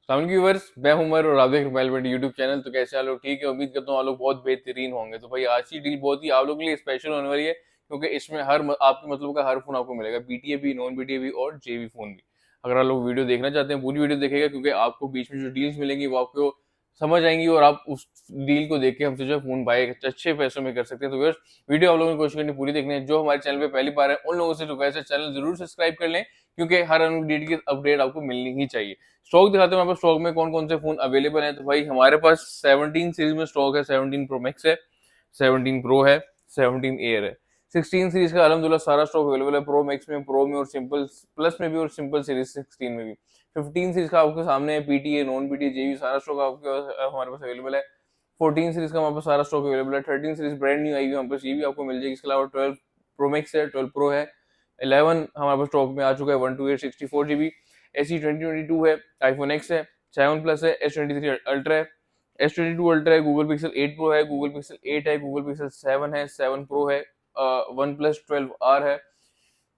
Viewers, मैं हूं उमर और आप देख रहे हैं यूट्यूब चैनल। तो कैसे आप लोग? ठीक है, उम्मीद करता हूँ आप लोग बहुत बेहतरीन होंगे। तो भाई आज की डील बहुत ही आप लोगों के लिए स्पेशल होने वाली है, क्योंकि इसमें आपके मतलब का हर फोन आपको मिलेगा, बीटीए भी, नॉन बीटीए भी और जेबी फोन भी। अगर आप लोग वीडियो देखना चाहते हैं पूरी वीडियो देखेगा, क्योंकि आपको बीच में जो डील्स मिलेंगी वो आपको समझ आएंगी और आप उस डील को देख के हमसे जो फोन बाय अच्छे पैसों में कर सकते हैं। तो व्यूअर्स, वीडियो आप लोगों ने कोशिश करनी पूरी देखनी है। जो हमारे चैनल पे पहली बार है उन लोगों से रिक्वेस्ट है, चैनल जरूर सब्सक्राइब कर लें, क्योंकि हर अपडेट की अपडेट आपको मिलनी ही चाहिए। स्टॉक दिखाते हैं हमारे पास, स्टॉक में कौन कौन से फोन अवेलेबल हैं। तो भाई हमारे पास 17 सीरीज में स्टॉक है। 17 प्रो मैक्स है, 17 प्रो है, 17 एयर है। 16 सीरीज का अलहमदुलिल्लाह सारा स्टॉक अवेलेबल है, प्रो मैक्स में, प्रो में और सिंपल प्लस में भी और सिंपल सीरीज 16 में भी। 15 सीरीज का आपके सामने है, पीटीए, नॉन पीटीए, जेबी सारा स्टॉक आपके हमारे पास अवेलेबल है। 14 सीरीज का हमारे पास सारा स्टॉक अवेलेबल है। 13 सीरीज ब्रांड न्यू आई हुई हमारे पास, ये भी आपको मिल जाएगी। इसके अलावा 12 प्रो मैक्स है, 12 प्रो है। 11 हमारे पास स्टॉक में आ चुका है, 128 64 GB। एसी 2022 है, आईफोन एक्स है, 7 प्लस है, S23 अल्ट्रा है, S22 अल्ट्रा है, गूगल पिक्सल 8 प्रो है, गूगल पिक्सल 8 है, गूगल पिक्सल 7 है, 7 प्रो है, वन प्लस 12R है।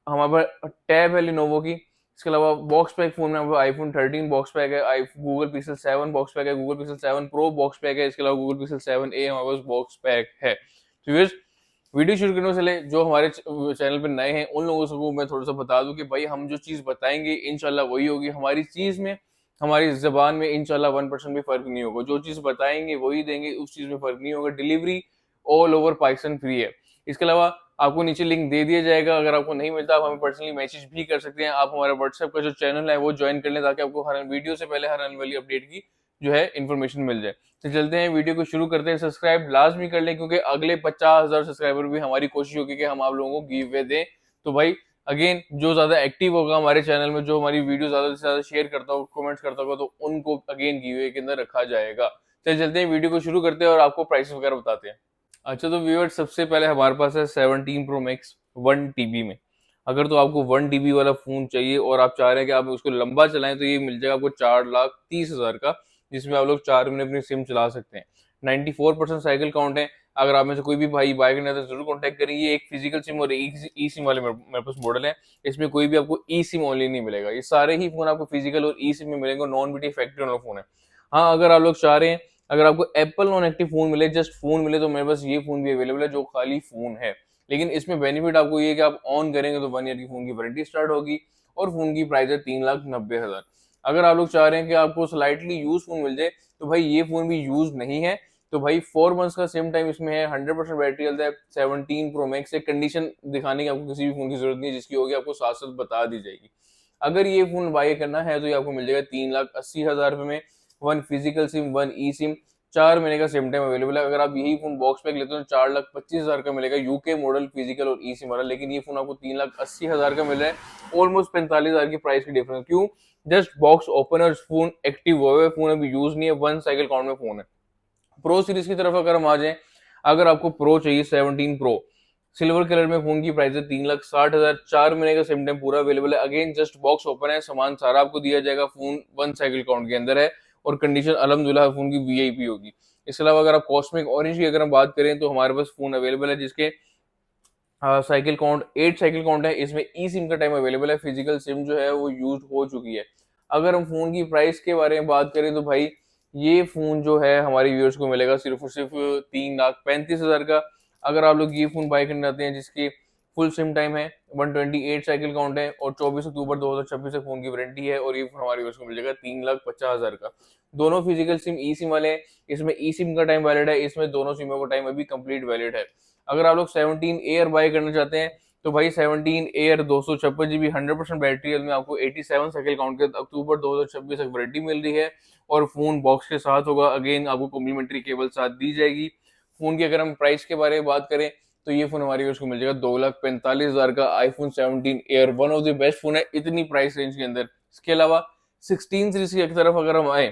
हमारे पास टैब है लिनोवो की। इसके अलावा बॉक्स पैक फोन में हमारे आईफोन 13 बॉक्स पैक है, आई गूगल पिक्सल 7 बॉक्स पैक है, Google pixel 7 pro box pack है। इसके अलावा गूगल पिक्सल 7A हमारे पास बॉक्स पैक है। तो वीडियो शुरू करने से पहले जो हमारे चैनल पे नए हैं उन लोगों को मैं थोड़ा सा बता दूं कि भाई हम जो चीज बताएंगे इंशाल्लाह वही होगी। हमारी चीज में, हमारी जबान में इंशाल्लाह 1% भी फर्क नहीं होगा। जो चीज बताएंगे वही देंगे, उस चीज में फर्क नहीं होगा। Delivery all over Pakistan free है। इसके अलावा आपको नीचे लिंक दे दिया जाएगा, अगर आपको नहीं मिलता आप हमें पर्सनली मैसेज भी कर सकते हैं। आप हमारा व्हाट्सएप का जो चैनल है वो ज्वाइन कर लें, ताकि आपको हर वीडियो से पहले हर आने वाली अपडेट की जो है इन्फॉर्मेशन मिल जाए। तो चलते हैं, वीडियो को शुरू करते हैं। सब्सक्राइब लाजमी कर लें, क्योंकि अगले 50,000 सब्सक्राइबर भी हमारी कोशिश होगी कि हम आप लोगों को गिव अवे दें। तो भाई अगेन, जो ज्यादा एक्टिव होगा हमारे चैनल में, जो हमारी वीडियो ज्यादा से ज्यादा शेयर करता होगा, कमेंट्स करता होगा, तो उनको अगेन गिव अवे के अंदर रखा जाएगा। चल चलते हैं, वीडियो को शुरू करते हैं और आपको प्राइस वगैरह बताते हैं। अच्छा, तो व्यूअर सबसे पहले हमारे पास है 17 प्रो मैक्स 1 TB में। अगर तो आपको 1 TB वाला फोन चाहिए और आप चाह रहे हैं कि आप उसको लंबा चलाएं, तो ये मिल जाएगा आपको 4,30,000 का, जिसमें आप लोग 4 महीने अपनी सिम चला सकते हैं। 94% साइकिल काउंट है। अगर आप में से कोई भी भाई बाय करना है तो जरूर कॉन्टेक्ट करें। ये एक फिजिकल सिम और ई सिम वाले मेरे पास मॉडल है। इसमें कोई भी आपको ई सिम ओनली नहीं मिलेगा। ये सारे ही फोन आपको फिजिकल और ई सिम में मिलेंगे, नॉन बीटी फैक्ट्री वाला फोन है। हाँ, अगर आप लोग चाह रहे हैं अगर आपको एप्पल नॉन एक्टिव फोन मिले, जस्ट फोन मिले, तो मेरे पास ये फोन भी अवेलेबल है जो खाली फोन है। लेकिन इसमें बेनिफिट आपको ये कि आप ऑन करेंगे तो 1 ईयर की फोन की वारंटी स्टार्ट होगी और फोन की प्राइस है 3,90,000। अगर आप लोग चाह रहे हैं कि आपको स्लाइटली यूज फोन मिल जाए, तो भाई ये फोन भी यूज नहीं है। तो भाई 4 मंथ्स का सेम टाइम इसमें है, 100% बैटरी हेल्थ है। 17 प्रो मैक्स से कंडीशन दिखाने की आपको किसी भी फोन की जरूरत नहीं है, जिसकी होगी आपको साथ साथ बता दी जाएगी। अगर ये फोन बाय करना है तो ये आपको मिल जाएगा 3,80,000 रुपए में। 1 फिजिकल सिम, 1 ई सिम, 4 महीने का सेम टाइम अवेलेबल है। अगर आप यही फोन बॉक्स पैक लेते हो तो 4,25,000 का मिलेगा, यूके मॉडल फिजिकल और ई सिम वाला। लेकिन ये फोन आपको 3,80,000 का मिल रहा है, ऑलमोस्ट 45,000 की प्राइस की डिफरेंस। क्यों? Just box opener, phone active हुआ है, फोन अभी यूज नहीं है, 1 साइकिल काउंट में फोन है। प्रो सीरीज की तरफ अगर हम आ जाए, अगर आपको प्रो चाहिए 17 प्रो सिल्वर कलर में, फोन की प्राइस है 3,60,000। 4 महीने का सिम टाइम पूरा अवेलेबल है। अगेन जस्ट बॉक्स ओपन है, सामान सारा आपको दिया जाएगा, फोन 1 साइकिल काउंट के अंदर है और कंडीशन अल्हम्दुलिल्लाह फोन की वीआईपी होगी। इसके अलावा अगर आप कॉस्मिक ऑरेंज की अगर हम बात करें, तो हमारे पास फोन अवेलेबल है जिसके साइकिल काउंट 8 साइकिल काउंट है। इसमें ई सिम का टाइम अवेलेबल है, फिजिकल सिम जो है वो यूज हो चुकी है। अगर हम फोन की प्राइस के बारे में बात करें, तो भाई ये फोन जो है हमारे व्यूअर्स को मिलेगा सिर्फ और सिर्फ 3,35,000 का। अगर आप लोग ये फोन बाय करना चाहते हैं जिसकी फुल सिम टाइम है, 128 साइकिल काउंट है और 24 अक्टूबर 2026 तक फोन की वारंटी है, और ये फोन हमारे व्यूअर्स को मिल जाएगा 3,50,000 का। दोनों फिजिकल सिम ई सिम वाले हैं। इसमें ई सिम का टाइम वैलिड है, इसमें दोनों सिमों का टाइम अभी कंप्लीट वैलिड है। अगर आप लोग 17 एयर बाय करना चाहते हैं, तो भाई 17 एयर 256 GB 100% बैटरी हेल्थ में आपको 87 साइकिल काउंट के अक्टूबर 2026 तक वारंटी मिल रही है और फोन बॉक्स के साथ होगा। अगेन आपको कॉम्प्लीमेंट्री केबल साथ दी जाएगी। फोन की अगर हम प्राइस के बारे में बात करें, तो ये फोन हमारे को मिल जाएगा 2,45,000 का, iPhone 17 air, one of the best phone है इतनी प्राइस रेंज के अंदर। इसके अलावा 16 सीरीज की तरफ अगर हम आए,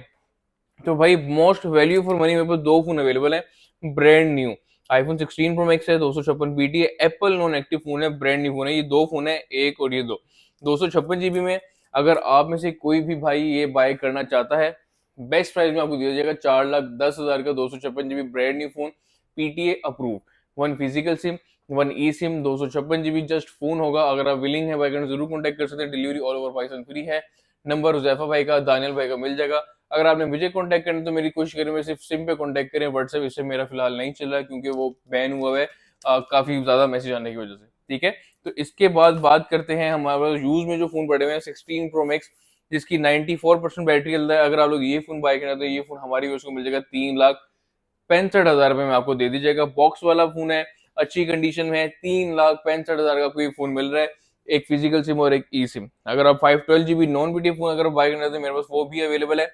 तो भाई मोस्ट वैल्यू फॉर मनी मेरे पास दो फोन अवेलेबल है, brand new. IPhone 16 pro max है, 256 BT है, एप्पल नॉन एक्टिव फोन है, ब्रांड न्यू फोन है। ये दो फोन है, एक और ये दो, 256 GB में। अगर आप में से कोई भी भाई ये बाय करना चाहता है, बेस्ट प्राइस में आपको दिया जाएगा 4,10,000 का 256 GB brand new phone, PTA approve, 1 physical SIM, 1 ई सिम, 256 GB जस्ट फोन होगा। अगर आप विलिंग है बाय करना जरूर कॉन्टेक्ट कर सकते हैं। Delivery all over Pakistan free है। नंबर हुजैफा भाई का, दानियल भाई का मिल जाएगा। अगर आपने मुझे कॉन्टैक्ट करना तो मेरी कोशिश करें मैं सिर्फ सिम पे कॉन्टैक्ट करें, व्हाट्सएप इससे मेरा फिलहाल नहीं चल रहा है क्योंकि वो बैन हुआ है काफी ज्यादा मैसेज आने की वजह से। ठीक है, तो इसके बाद बात करते हैं हमारे यूज में जो फोन पड़े हुए हैं 16 प्रो मैक्स, जिसकी 94% बैटरी चलता है। अगर आप लोग ये फोन बाय करना तो ये फोन हमारी यूज को मिल जाएगा 3,65,000 रुपए में आपको दे दी जाएगा। बॉक्स वाला फोन है, अच्छी कंडीशन में है, 3,65,000 का कोई फोन मिल रहा है, एक फिजिकल सिम और एक ई सिम। अगर आप 512 GB नॉन बीटी फोन अगर बाय करना है तो मेरे पास वो भी अवेलेबल है।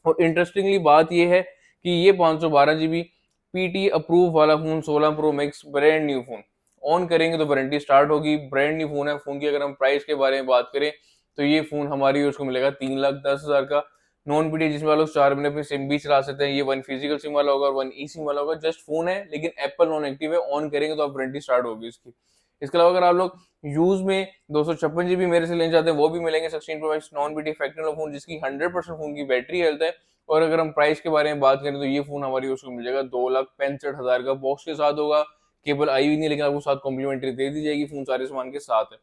और इंटरेस्टिंगली बात ये है कि ये 512 GB पीटी अप्रूव वाला phone 16 pro max brand new phone, on करेंगे तो वारंटी स्टार्ट होगी। ब्रांड न्यू फोन है। फोन की अगर हम प्राइस के बारे में बात करें तो ये फोन हमारी उसको मिलेगा 3,10,000 का नॉन पीटी, जिसमें आप लोग 4 महीने अपनी सिम भी चला सकते हैं। ये 1 फिजिकल सिम वाला होगा और 1 ई सिम वाला होगा। जस्ट फोन है लेकिन एप्पल नॉन एक्टिव है, ऑन करेंगे तो आप वारंटी स्टार्ट होगी इसकी। इसके अलावा अगर आप लोग यूज में 256 GB मेरे से लेना चाहते हैं वो भी मिलेंगे। 16 pro Max non BT factory phone जिसकी 100% फोन की बैटरी हेल्थ है। और अगर हम प्राइस के बारे में बात करें तो ये फोन हमारी उसको मिल जाएगा 2,65,000 का, बॉक्स के साथ होगा। केबल आई हुई नहीं लेकिन आपको साथ कॉम्प्लीमेंट्री दे दी जाएगी, फोन सारे सामान के साथ है।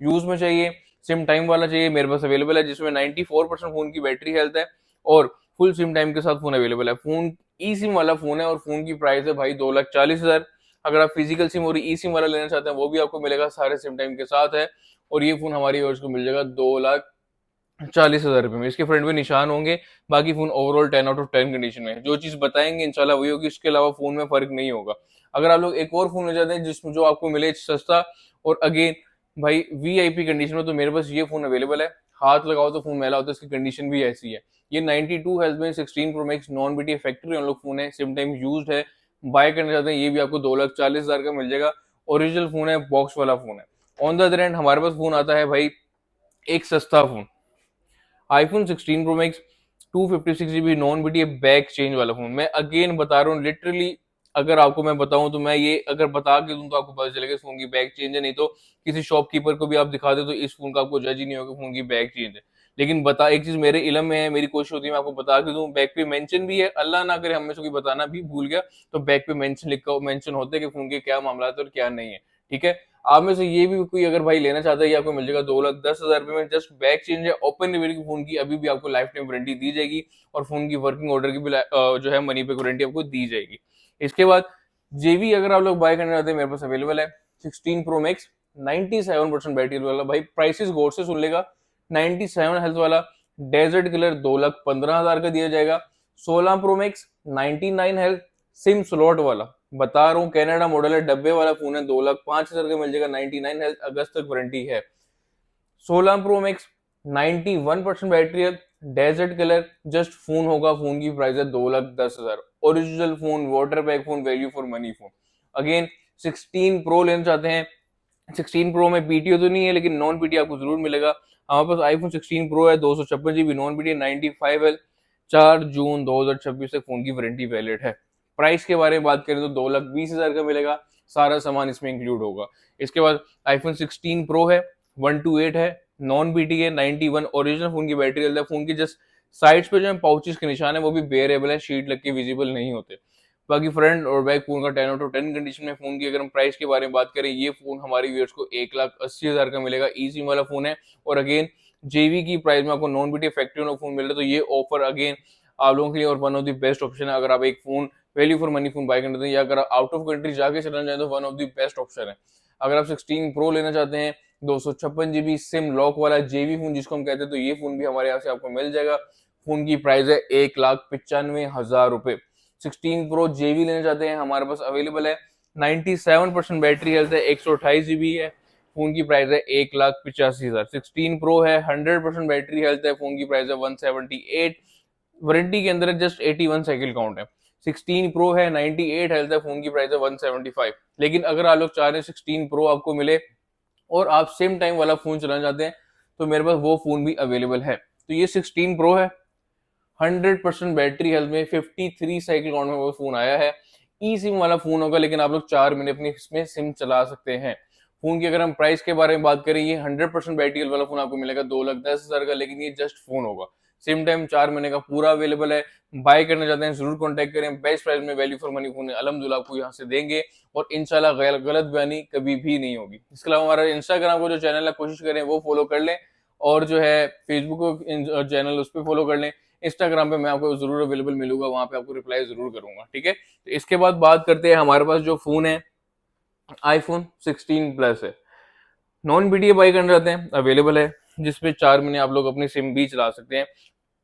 यूज में चाहिए, सिम टाइम वाला चाहिए, मेरे पास अवेलेबल है जिसमें 94% फोन की बैटरी हेल्थ है और फुल सिम टाइम के साथ फोन अवेलेबल है। फोन ई सिम वाला फोन है और फोन की प्राइस है भाई 2,40,000। अगर आप फिजिकल सिम और ई सिम वाला लेना चाहते हैं वो भी आपको मिलेगा, सारे सिम टाइम के साथ है। और ये फोन हमारी ओर को मिल जाएगा 2,40,000 रुपए में। इसके फ्रंट में निशान होंगे, बाकी फोन ओवरऑल 10/10 कंडीशन में है। जो चीज बताएंगे इंशाल्लाह वही होगी, इसके अलावा फोन में फर्क नहीं होगा। अगर आप लोग एक और फोन ले जाते हैं जिसमें जो आपको मिले सस्ता और अगेन भाई वीआईपी कंडीशन में, तो मेरे पास ये फोन अवेलेबल है। हाथ लगाओ तो फोन मैला होता है, इसकी कंडीशन भी ऐसी है। ये 92 हेल्थ में 16 pro Max non BT factory on लोग फोन है, सिम टाइम यूज्ड है। बाय करना चाहते हैं ये भी आपको 2,40,000 का मिल जाएगा। ओरिजिनल फोन है, बॉक्स वाला फोन है। ऑन द अदर एंड हमारे पास फोन आता है भाई एक सस्ता phone, iPhone 16 pro max 256 GB non BT back change वाला फोन। मैं अगेन बता रहा हूँ लिटरली, अगर आपको मैं बताऊं तो मैं ये अगर बता के दूं तो आपको पता चलेगा इस फोन की बैक चेंज है, नहीं तो किसी शॉपकीपर को भी आप दिखा दे तो इस फोन का आपको जज ही नहीं होगा फोन की बैक चेंज है। लेकिन बता, एक चीज मेरे इलम में है, मेरी कोशिश होती है मैं आपको बता के दूं। बैक पे मेंशन भी है, अल्लाह ना करे हमें से कोई बताना भी भूल गया तो बैक पे मेंशन लिखा मेंशन होते हैं कि फोन के क्या मामला है और क्या नहीं है। ठीक है, आप में से ये भी कोई अगर भाई लेना चाहता है, ये आपको मिल जाएगा 2,10,000 रुपए में। जस्ट बैक चेंज है, ओपन रिव्यू की फोन की अभी भी आपको लाइफ टाइम वारंटी दी जाएगी और फोन की वर्किंग ऑर्डर की भी जो है मनी पे वारंटी आपको दी जाएगी। इसके बाद जेवी अगर आप लोग बाय करना चाहते हैं मेरे पास अवेलेबल है 16 प्रो मैक्स 97% बैटरी वाला। भाई प्राइसेस गौर से सुन लेगा, 97 हेल्थ वाला डेजर्ट कलर 2,15,000 का दिया जाएगा। 16 pro max 99 health SIM slot वाला, बता रहा हूँ कैनेडा मॉडल है, डब्बे वाला फोन है, 2,05,000 का मिल जाएगा। 99 हेल्थ, अगस्त तक वारंटी है। 16 प्रो मैक्स 91% बैटरी है, डेजर्ट कलर, जस्ट फोन होगा, फोन की प्राइस है 2,10,000। Original phone, water bag phone, value for money phone. Again 16 pro लेना चाहते हैं, 16 प्रो में पीटीओ तो नहीं है लेकिन नॉन पीटी आपको जरूर मिलेगा। हमारे पास आईफोन 16 प्रो है, 256 GB नॉन पीटी 95 है। 4 जून 2026 तक फोन की वारंटी वैलिड है। प्राइस के बारे में बात करें तो 2,20,000 का मिलेगा, सारा सामान इसमें इंक्लूड होगा। इसके बाद आईफोन 16 प्रो है, 128 है, नॉन बीटी है, 91 ओरिजिनल फोन की बैटरी है। फोन की जस्ट साइड्स पे जो है पाउचेस के निशान है वो भी बेयरेबल है, शीट लग के विजिबल नहीं होते। बाकी फ्रंट और बैक फोन का 10/10 कंडीशन में। फोन की अगर हम प्राइस के बारे में बात करें, ये फोन हमारी व्यूअर्स को 1,80,000 का मिलेगा, ई सिम वाला फोन है। और अगेन जेवी की प्राइस में आपको नॉन बीटी फैक्ट्री फोन मिल रहा है, तो ये ऑफर अगेन आप लोगों के लिए और one of the best option है। अगर आप एक phone value for money phone buy करते हैं या अगर आउट ऑफ कंट्री जाके चलना चाहते तो one of the best option है। अगर आप 16 प्रो लेना चाहते हैं 256 GB सिम लॉक वाला जेवी फोन जिसको हम कहते हैं, तो ये फोन भी हमारे यहाँ से आपको मिल जाएगा। फोन की प्राइस है 1,95,000 रुपए। 16 प्रो जेवी लेना चाहते हैं हमारे पास अवेलेबल है, 97% बैटरी हेल्थ है, 128 GB है। फोन की प्राइस है 1,85,000। 16 प्रो है, 100% बैटरी हेल्थ है, फोन की प्राइस है 178। वारंटी के अंदर जस्ट 81 साइकिल काउंट है। 16 प्रो है, 98 हेल्थ है, फोन की प्राइस है 175। लेकिन अगर आप लोग चाह रहे हैं 16 प्रो आपको मिले और आप सेम टाइम वाला फोन चलाना चाहते हैं तो मेरे पास वो फोन भी अवेलेबल है। तो ये 16 प्रो है, 100% बैटरी हेल्थ में, 53 साइकिल काउंट में वो फोन आया है। ई सिम वाला फोन होगा लेकिन आप लोग 4 महीने अपनी इसमें सिम चला सकते हैं। फोन की अगर हम प्राइस के बारे में बात करें, ये 100% बैटरी हेल्थ वाला फोन आपको मिलेगा 2,10,000 का, लेकिन ये जस्ट फोन होगा। सेम टाइम 4 महीने का पूरा अवेलेबल है। बाय करना चाहते हैं जरूर कॉन्टेक्ट करें, बेस्ट प्राइस में वैल्यू फॉर मनी फोन अल्हम्दुलिल्लाह आपको यहाँ से देंगे और इंशाल्लाह गलत बयानी कभी भी नहीं होगी। इसके अलावा हमारा इंस्टाग्राम को जो चैनल है कोशिश करें वो फॉलो कर लें और जो है फेसबुक चैनल उस पर फॉलो कर लें। इंस्टाग्राम पे मैं आपको जरूर अवेलेबल मिलूंगा, वहां पे आपको रिप्लाई जरूर करूंगा, ठीक है। तो इसके बाद बात करते हैं, हमारे पास जो फोन है आईफोन 16 प्लस है, नॉन बीटीए बाई करना चाहते हैं, अवेलेबल है, जिसपे 4 महीने आप लोग अपनी सिम भी चला सकते हैं।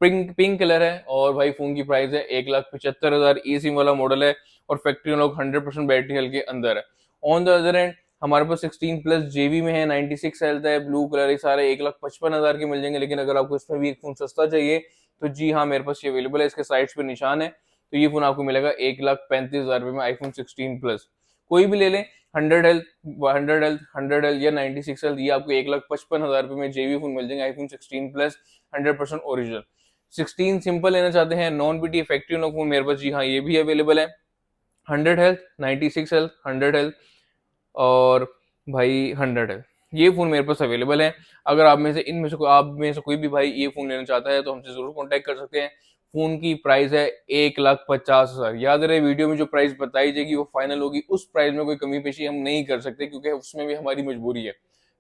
पिंक पिंक कलर है और भाई फोन की प्राइस है 1,75,000, ई सिम वाला मॉडल है और फैक्ट्री लोग 100% बैटरी हेल्थ के अंदर है। ऑन द अदर एंड हमारे पास 16 प्लस जेबी में है, 96 हेल्थ है, ब्लू कलर, ये सारे 1,55,000 के मिल जाएंगे। लेकिन अगर आपको इसमें भी एक फोन सस्ता चाहिए तो जी हाँ, मेरे पास ये अवेलेबल है, इसके साइड्स पे निशान है। तो ये फोन आपको मिलेगा 1,35,000 रुपए में, आईफोन 16 प्लस। कोई भी ले लें, 100 हेल्थ, 100 हेल्थ, 100 हेल्थ या 96 हेल्थ, ये आपको 1,55,000 रुपए में जेबी फोन मिल जाएंगे, आईफोन 16 प्लस 100% ओरिजिनल। 16 सिंपल लेना चाहते हैं, non BT factory no phone मेरे पास जी हाँ ये भी अवेलेबल है, 100 हेल्थ, 96 हेल्थ, 100 हेल्थ और भाई 100 हेल्थ, ये फोन मेरे पास अवेलेबल है। अगर आप में से इनमें से आप में से कोई भी भाई ये फोन लेना चाहता है तो हमसे जरूर कॉन्टेक्ट कर सकते हैं। फोन की प्राइस है 1,50,000। याद रहे, वीडियो में जो प्राइस बताई जाएगी वो फाइनल होगी, उस प्राइस में कोई कमी पेशी हम नहीं कर सकते, क्योंकि उसमें भी हमारी मजबूरी है।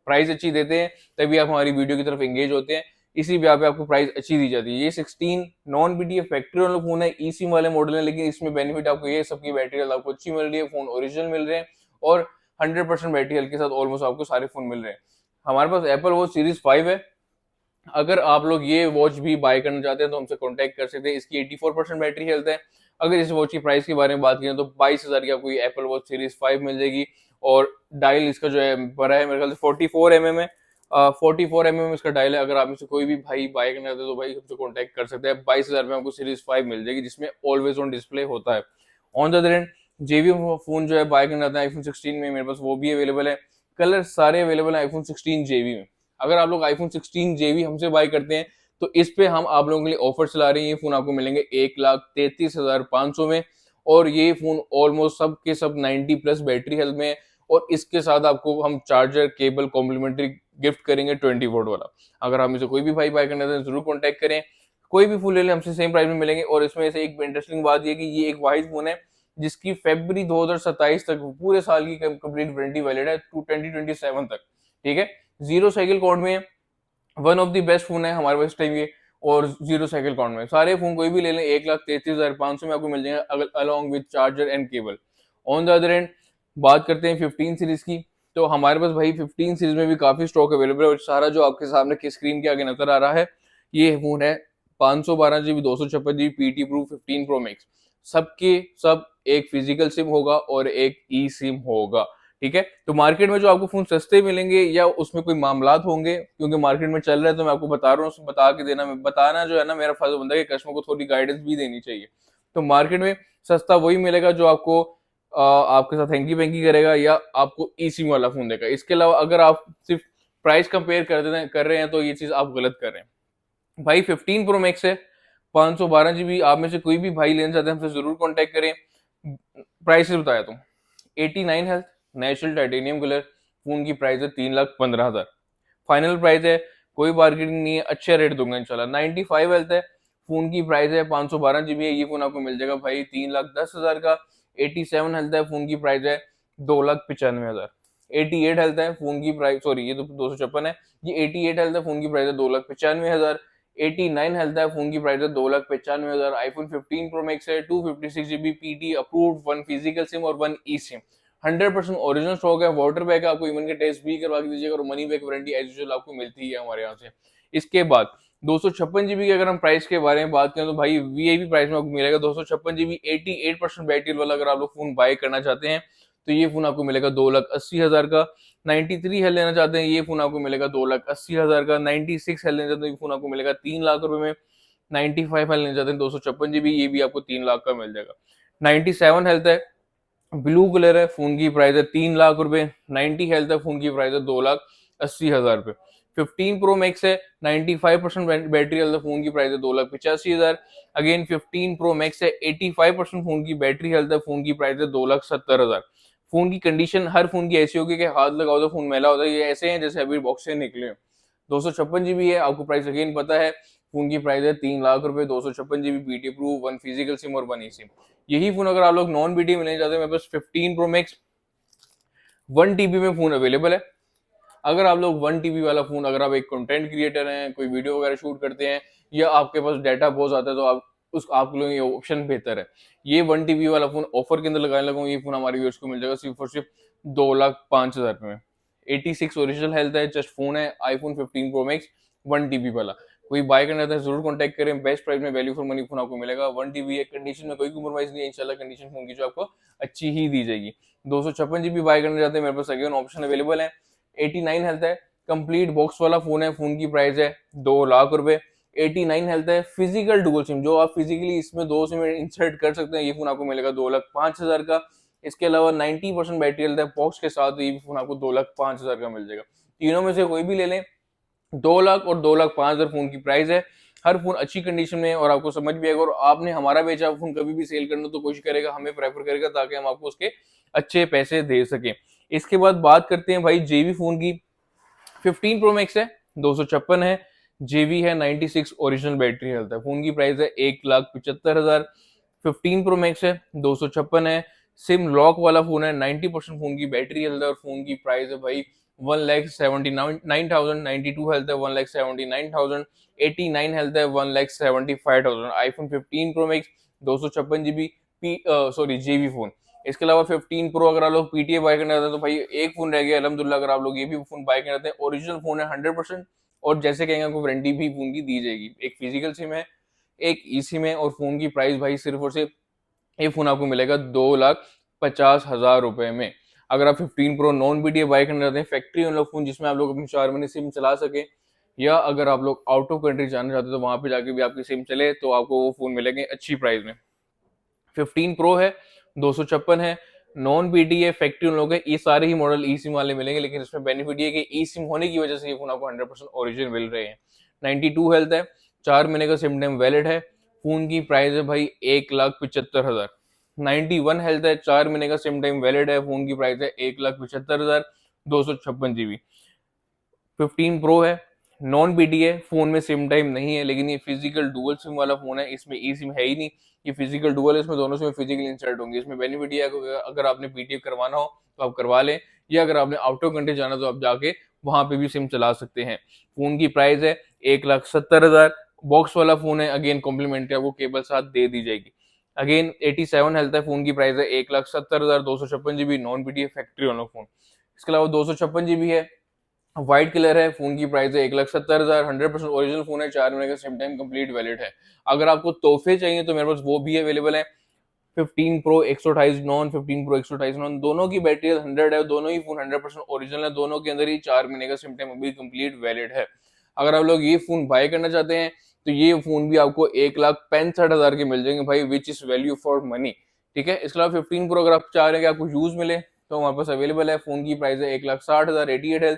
प्राइस अच्छी देते हैं तभी आप हमारी वीडियो की तरफ एंगेज होते हैं, इसी ब्याह पे आपको प्राइस अच्छी दी जाती है। ये 16 नॉन बीटीए फैक्ट्री वाला फोन है, ई सिम वाले मॉडल है, लेकिन इसमें बेनिफिट आपको ये सबकी बैटरी हेल्थ आपको अच्छी मिल रही है, फोन ओरिजिनल मिल रहे हैं और 100% बैटरी हेल्थ के साथ ऑलमोस्ट आपको सारे फोन मिल रहे हैं। हमारे पास एप्पल वॉच सीरीज 5 है, अगर आप लोग ये वॉच भी बाय करना चाहते हैं तो हमसे कॉन्टेक्ट कर सकते हैं। इसकी 84% बैटरी हेल्थ है। अगर इस वॉच की प्राइस के बारे में बात करें तो 22,000 की आपको ये एप्पल वॉच सीरीज 5 मिल जाएगी और डायल इसका जो है बड़ा है, मेरे ख्याल से 44 mm है, 44 mm इसका डायल है। अगर आप इसे कोई भी भाई बाय करना चाहते हैं तो भाई हमसे कॉन्टेक्ट कर सकते हैं। 22,000 में आपको सीरीज 5 मिल जाएगी, जिसमें ऑलवेज ऑन डिस्प्ले होता है। On the other end JB phone जो है बाय करना चाहते हैं आईफोन 16 में, मेरे पास वो भी अवेलेबल है। कलर सारे अवेलेबल है आईफोन 16 जेबी में। अगर आप लोग आईफोन 16 जेबी हमसे बाय करते हैं तो इस पे हम आप लोगों के लिए ऑफर चला रहे हैं। ये फोन आपको मिलेंगे 1,33,500 में और ये फोन ऑलमोस्ट सब के सब 90 प्लस बैटरी हेल्थ में है और इसके साथ आपको हम चार्जर केबल कॉम्प्लीमेंट्री गिफ्ट करेंगे 20 वोल्ट वाला। अगर आप इसे कोई भी भाई बाय करना है तो जरूर कॉन्टेक्ट करें, कोई भी फोन ले लें हमसे सेम प्राइस में मिलेंगे। और इसमें से एक इंटरेस्टिंग बात ये कि ये एक वाइड फोन है जिसकी फरवरी 2027 तक पूरे साल की कंप्लीट वारंटी वैलिड है, 2027 तक, ठीक है। जीरो साइकिल काउंट में one of the best phone है हमारे पास टाइम ये, और जीरो साइकिल काउंट में सारे फोन कोई भी ले लें 1,33,500 में आपको मिल जाएंगे along with charger and cable. On the other and बात करते हैं 15 सीरीज की, तो हमारे पास भाई 15 सीरीज में भी काफी स्टॉक अवेलेबल है और सारा जो आपके सामने की स्क्रीन के आगे नजर आ रहा है ये फोन है 512 GB 256 GB PT proof 15 pro max. सबके सब एक फिजिकल सिम होगा और एक ई सिम होगा, ठीक है। तो मार्केट में जो आपको फोन सस्ते मिलेंगे या उसमें कोई मामलात होंगे, क्योंकि मार्केट में चल रहा है तो मैं आपको बता रहा हूँ, बता के देना, बताना जो है ना मेरा फर्ज बनता है कि कस्टमर को थोड़ी गाइडेंस भी देनी चाहिए। तो मार्केट में सस्ता वही मिलेगा जो आपको आपके साथ हैंकी पैंकी करेगा या आपको ई सिम वाला फोन देगा। इसके अलावा अगर आप सिर्फ प्राइस कंपेयर कर रहे हैं तो ये चीज आप गलत कर रहे हैं। भाई 15 प्रो मैक्स है, 512 GB, आप में से कोई भी भाई लेना चाहते हैं हमसे जरूर कॉन्टेक्ट करें। प्राइस बताया तुम 89 health natural titanium colour, phone की प्राइस है 3,15,000, फाइनल प्राइस है, कोई बार्गेनिंग नहीं है, अच्छे रेट दूंगा इंशाल्लाह। 95 हेल्थ है, फोन की प्राइस है 512 GB है, ये फोन आपको मिल जाएगा भाई 3,10,000 का। 87 हेल्थ है, फोन की प्राइस है 2,95,000। 88 हेल्थ है, फोन की प्राइस, सॉरी ये तो 256 है, ये 88 हेल्थ है, फोन की प्राइस है 2,95,000। 89 हेल्थ है, फोन की प्राइस है 2,95,000। आईफोन 15 प्रो मैक्स है, 256 GB PT approved, 1 physical SIM और 1 ई सिम, 100% ओरिजिनल स्टॉक है, वाटर बैग है, आपको इवन के टेस्ट भी करवा के दीजिएगा और money back warranty as usual आपको मिलती है हमारे यहाँ से। इसके बाद 256 GB की अगर हम प्राइस के बारे में बात करें तो भाई वीआईपी प्राइस में आपको मिलेगा 256 GB 88% बैटरी वाला। अगर आप लोग फोन बाय करना चाहते हैं तो ये फोन आपको मिलेगा 2,80,000 का। 93 हेल लेना चाहते हैं ये फोन आपको मिलेगा 2,80,000 का। 96 हेल लेना चाहते हैं ये फोन आपको मिलेगा 3 लाख रुपए में। 95 हेल लेना चाहते हैं 256 GB, ये भी आपको 3 लाख का मिल जाएगा। 97 हेल्थ है, ब्लू कलर है, फोन की प्राइस है 3 लाख रुपए। 90 हेल्थ है, फोन की प्राइस है 2,80,000 रुपए। 15 प्रो मैक्स है, 95% बैटरी हेल्थ, फोन की प्राइस है 2,85,000। अगेन 15 प्रो मैक्स है, 85% फोन की बैटरी हेल्थ है, फोन की प्राइस है 2,70,000। फोन की कंडीशन हर फोन की ऐसी होगी कि हाथ लगाओ तो फोन मैला होता है, ये ऐसे हैं जैसे अभी बॉक्स से निकले। 256 GB है, आपको प्राइस अगेन पता है, फोन की प्राइस है 3 लाख रुपए। 256 GB BT proof, 1 physical SIM और 1 ई सिम। यही फोन अगर आप लोग नॉन बीटी में लेना चाहते हैं, मेरे पास 15 प्रो मैक्स 1 TB में फोन अवेलेबल है। अगर आप लोग 1 TB वाला फोन, अगर आप एक कंटेंट क्रिएटर हैं, कोई वीडियो वगैरह शूट करते हैं, या आपके पास डाटा बहुत ज्यादा है, तो आप लोगों ये ऑप्शन बेहतर है। ये 1 TB वाला फोन ऑफर के अंदर लगाने लगा हूँ, ये फोन हमारे व्यूअर्स को मिल जाएगा सिर्फ और सिर्फ 2,05,000 में। 86 ओरिजिनल हेल्थ है, जस्ट फोन है iPhone 15 Pro Max 1 TB वाला। कोई बाय करना था जरूर कांटेक्ट करें, बेस्ट प्राइस में वैल्यू फॉर मनी फोन आपको मिलेगा। 1 TB है, कंडीशन में कोई कॉम्प्रोमाइज नहीं है, इंशाल्लाह कंडीशन फोन की जो आपको अच्छी ही दी जाएगी। 256 GB बाय करना चाहते हैं, मेरे पास अगेन ऑप्शन अवेलेबल है। 89 हेल्थ है, कंप्लीट बॉक्स वाला फोन है, फोन की प्राइस है 2 लाख रुपए। 89 हेल्थ है, फिजिकल डुअल सिम, जो आप फिजिकली इसमें 2 सिम इंसर्ट कर सकते हैं, ये फोन आपको मिलेगा 2,05,000 का। इसके अलावा 90% बैटरी हेल्थ है बॉक्स के साथ, ये फोन आपको 2,05,000 का मिल जाएगा। तीनों में से कोई भी ले लें, 2 लाख और 2,05,000 फोन की प्राइस है। हर फोन अच्छी कंडीशन में है और आपको समझ भी आएगा, और आपने हमारा बेचा फोन कभी भी सेल करना तो कोशिश करेगा, हमें प्रेफर करेगा, ताकि हम आपको उसके अच्छे पैसे दे सकें। इसके बाद बात करते हैं भाई जेवी फोन की। 15 Pro Max है, 256 है, जेवी है, 96 ओरिजिनल बैटरी हेल्थ है, फोन की प्राइस है 1,75,000। 15 Pro Max है, 256 है, सिम लॉक वाला फोन है, 90% फोन की बैटरी हेल्थ है, और फोन की प्राइस है भाई 1,79,000। 92 हेल्थ है 1,79,000। 89 हेल्थ है 1,75,000। iPhone 15 Pro Max 256 GB जेवी फोन। इसके अलावा 15 प्रो अगर आप लोग पीटीए बाय करना चाहते हैं, तो भाई एक फोन रह गया अल्हम्दुलिल्लाह, अगर आप लोग ये भी फोन बाय करना चाहते हैं, ओरिजिनल फोन है 100%, और जैसे कहेंगे आपको वारंटी भी फोन की दी जाएगी। एक फिजिकल सिम है, एक ई सिम है, और फोन की प्राइस भाई सिर्फ और सिर्फ ये फोन आपको मिलेगा 2,50,000 रुपए में। अगर आप 15 प्रो नॉन बीटीए बाय करना चाहते हैं, फैक्ट्री वाला फोन जिसमें आप लोग अपनी 4 महीने सिम चला सके, या अगर आप लोग आउट ऑफ कंट्री जाना चाहते हैं तो वहां पे जाके भी आपकी सिम चले, तो आपको वो फोन मिलेंगे अच्छी प्राइस में। 15 प्रो है, 256 है, नॉन बीटी है, फैक्ट्री उन लोग है, ये सारे ही मॉडल ई सिम वाले मिलेंगे, लेकिन इसमें बेनिफिट ये कि ई सिम होने की वजह से ये फोन आपको 100% ओरिजिनल मिल रहे हैं। 92 हेल्थ है, 4 महीने का सिम टाइम वैलिड है, फोन की प्राइस है भाई 1,75,000। 91 हेल्थ है, 4 महीने का सिम टाइम वैलिड है, फोन की प्राइस है 1,75,000। 256 GB। 15 प्रो है, नॉन बीटी है, फोन में सिम टाइम नहीं है, लेकिन ये फिजिकल डुअल सिम वाला फोन है, इसमें ई सिम है ही नहीं, ये फिजिकल डुअल है, इसमें दोनों सिम फिजिकल इंसर्ट होंगे। इसमें बेनिफिट ये है कि अगर आपने पीटीएफ करवाना हो तो आप करवा लें, या अगर आपने आउट ऑफ कंट्री जाना तो आप जाके वहां पे भी सिम चला सकते हैं। फोन की प्राइस है 1,70,000। बॉक्स वाला फोन है, अगेन कॉम्प्लीमेंट है, वो केबल साथ दे दी जाएगी। अगेन 87 हेल्थ है, फोन की प्राइस है 1,70,000। 256 GB नॉन बीटी फैक्ट्री वाला फोन। इसके अलावा 256 GB है, व्हाइट कलर है, फोन की प्राइस है 1,70,000। 100% ओरिजिनल फोन है, 4 महीने का सिम टाइम कंप्लीट वैलिड है। अगर आपको तोहफे चाहिए तो मेरे पास वो भी अवेलेबल है। 15 प्रो 128 नॉन, 15 प्रो 128 नॉन, दोनों की बैटरी 100 है, दोनों ही फोन 100% ओरिजिनल है, दोनों के अंदर ही 4 महीने का सिम टाइम अभी कंप्लीट वैलिड है। अगर आप लोग ये फोन बाय करना चाहते हैं तो ये फोन भी आपको 1,65,000 के मिल जाएंगे भाई, which is value for money. ठीक है। इसके अलावा 15 प्रो अगर आप चाह रहे हैं कि आपको यूज मिले तो हमारे पास अवेलेबल है। फोन की प्राइस है 1,60,000। 88 है,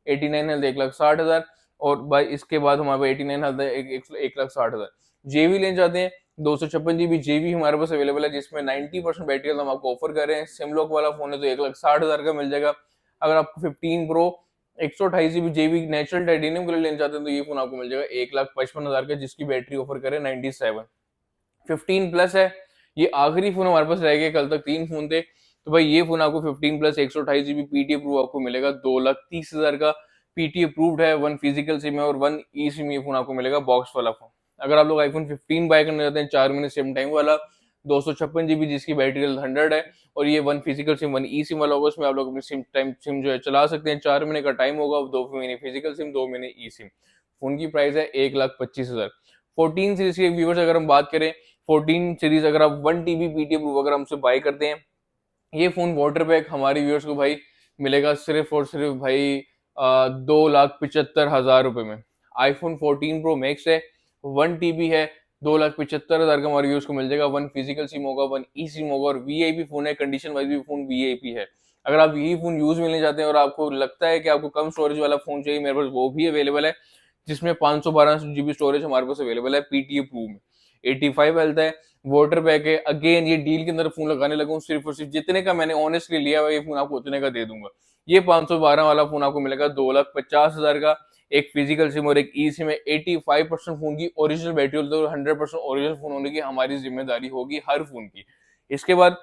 89 है 1,60,000, और भाई इसके बाद हमारे पास 89 है 1,60,000। जेवी लेना चाहते हैं 256 GB जेवी हमारे पास अवेलेबल है, जिसमें 90% बैटरी हम आपको ऑफर कर रहे हैं। सिमलॉक वाला फोन है तो 1,60,000 का मिल जाएगा। अगर आपको 15 प्रो 128 GB जेवी नेचुरल टाइटेनियम के लिए लेना चाहते हैं तो ये फोन आपको मिल जाएगा 1,55,000 का, जिसकी बैटरी ऑफर करे 97। 15 प्लस है, ये आखिरी फोन हमारे पास रह गए, कल तक 3 फोन थे, तो भाई ये फोन आपको 15 प्लस 128 GB पीटी अप्रूव आपको मिलेगा 2,30,000 का। पीटी अप्रूव्ड है, 1 फिजिकल सिम है और 1 ई सिम, ये फोन आपको मिलेगा बॉक्स वाला फोन। अगर आप लोग आईफोन 15 बाय करना चाहते हैं 4 महीने सिम टाइम वाला, 256 GB जिसकी बैटरी 100 है, और ये 1 फिजिकल सिम 1 ई सिम वाला होगा, उसमें आप लोग अपनी सिम जो है चला सकते हैं। 4 महीने का टाइम होगा, 2 महीने फिजिकल सिम, 2 महीने ई सिम। फोन की प्राइस है 1,25,000। 14 सीरीज के व्यूवर्स अगर हम बात करें, 14 सीरीज अगर आप 1 TB पीटी अप्रूव अगर हमसे बाय करते हैं, ये फोन वाटर पैक हमारे व्यूअर्स को भाई मिलेगा सिर्फ और सिर्फ भाई 2,75,000 रुपए में। आईफोन 14 प्रो मैक्स है, 1 TB है, 2,75,000 का हमारे व्यूअर्स को मिल जाएगा। 1 फिजिकल सिम होगा, 1 ई सिम होगा, और वीआईपी फोन है, कंडीशन वाइज भी फोन वीआईपी है। अगर आप यही फोन यूज मिलने जाते हैं और आपको लगता है कि आपको कम स्टोरेज वाला फोन चाहिए, मेरे पास वो भी अवेलेबल है, जिसमें 512 GB स्टोरेज हमारे पास अवेलेबल है पीटी अप्रूव में। 85 हेल्थ है, वाटर पैक है। अगेन ये डील के अंदर फोन लगाने लगा हूँ, सिर्फ और सिर्फ जितने का मैंने ऑनेस्टली लिया हुआ ये फोन आपको उतने का दे दूंगा। ये 512 वाला फोन आपको मिलेगा 2,50,000 का। एक फिजिकल सिम और एक ई सिम है। 85% फोन की ओरिजिनल बैटरी होती है, और 100% ओरिजिनल फोन होने की हमारी जिम्मेदारी होगी हर फोन की। इसके बाद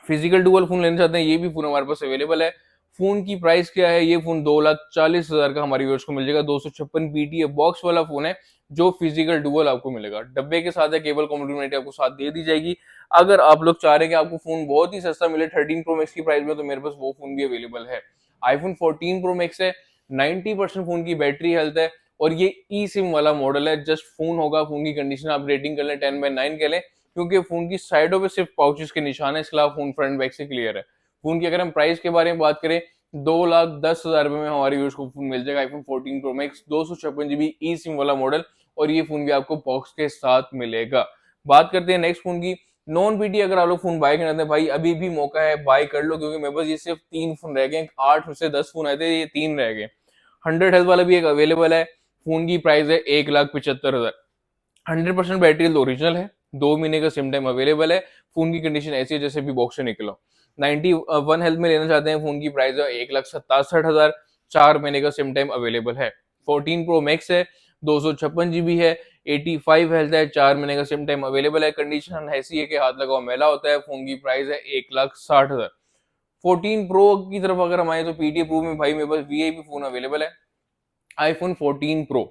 फिजिकल डुअल फोन लेना चाहते हैं, ये भी फोन हमारे पास अवेलेबल है। फोन की प्राइस क्या है, ये फोन 2,40,000 का हमारे व्यूअर्स को मिल जाएगा। 256 PTA बॉक्स वाला फोन है जो फिजिकल डुअल आपको मिलेगा। डब्बे के साथ है, केबल कॉम्प्लीमेंट्री आपको साथ दे दी जाएगी। अगर आप लोग चाह रहे हैं कि आपको फोन बहुत ही सस्ता मिले 13 प्रो मैक्स की प्राइस में, तो मेरे पास वो फोन भी अवेलेबल है। आईफोन 14 प्रो मैक्स है, 90% फोन की बैटरी हेल्थ है और ये ई सिम वाला मॉडल है। जस्ट फोन होगा, फोन की कंडीशन आप रेटिंग कर लें 10/9 के लें, क्योंकि फोन की साइडों पे सिर्फ पाउचेस के निशान है, इसके अलावा फोन फ्रंट बैक से क्लियर है। फोन की अगर हम प्राइस के बारे में बात करें, 2,10,000 रुपए में हमारे व्यूअर्स को फोन मिल जाएगा आईफोन 14 प्रो मैक्स 256 GB ई सिम वाला मॉडल, और ये फोन भी आपको बॉक्स के साथ मिलेगा। बात करते हैं नेक्स्ट फोन की। नॉन बीटी अगर आप लोग फोन बाय करना है भाई, अभी भी मौका है, बाय कर लो, क्योंकि मेरे पास ये सिर्फ 3 फोन रह गए। 8 में से 10 फोन आए थे, ये 3 रह गए। 100 हेल्थ वाला भी एक अवेलेबल है। फोन की प्राइस है 1,75,000। 100% बैटरी ओरिजिनल है, 2 महीने का सिम टाइम अवेलेबल है। फोन की कंडीशन ऐसी है जैसे भी बॉक्स से निकला। 91 हेल्थ में लेना चाहते हैं, फोन की प्राइस है 1,67,000। 4 महीने का सिम टाइम अवेलेबल है। 14 प्रो मैक्स है, 256 GB है, 85 हेल्थ है, 4 महीने का सिम टाइम अवेलेबल है। कंडीशन ऐसी है कि हाथ लगाओ मैला होता है। फोन की प्राइस है 1,60,000। 14 प्रो की तरफ अगर हम आए तो पीटीए प्रो में भाई मेरे पास वीआईपी फोन अवेलेबल है। आईफोन 14 प्रो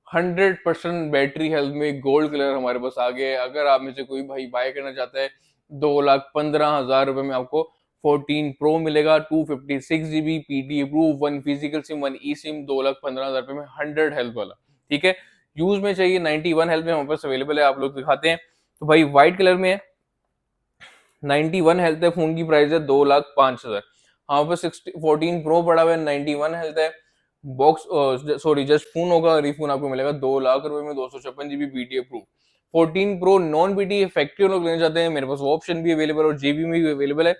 100% बैटरी हेल्थ में गोल्ड कलर हमारे पास आ गया है। अगर आप में से कोई भाई बाय करना चाहता है, 2,15,000 रुपए में आपको 14 प्रो मिलेगा। 256 GB PT approve, 1 physical SIM 1 ई सिम, 2,15,000 रुपए में 100 हेल्थ वाला। ठीक है, यूज में चाहिए 91 हेल्थ में हमारे पास अवेलेबल है। आप लोग दिखाते हैं तो भाई व्हाइट कलर में है, 91 हेल्थ है, फोन की प्राइस है 2,05,000। हाँ बस 14 प्रो पड़ा हुआ है, 91 हेल्थ है, बॉक्स सॉरी जस्ट फोन होगा, रीफोन आपको मिलेगा 2 लाख रुपए में, 256 GB BT approve. 14 pro non BT factory लोग लेना चाहते हैं, मेरे पास वो ऑप्शन भी अवेलेबल और जेबी में भी अवेलेबल है।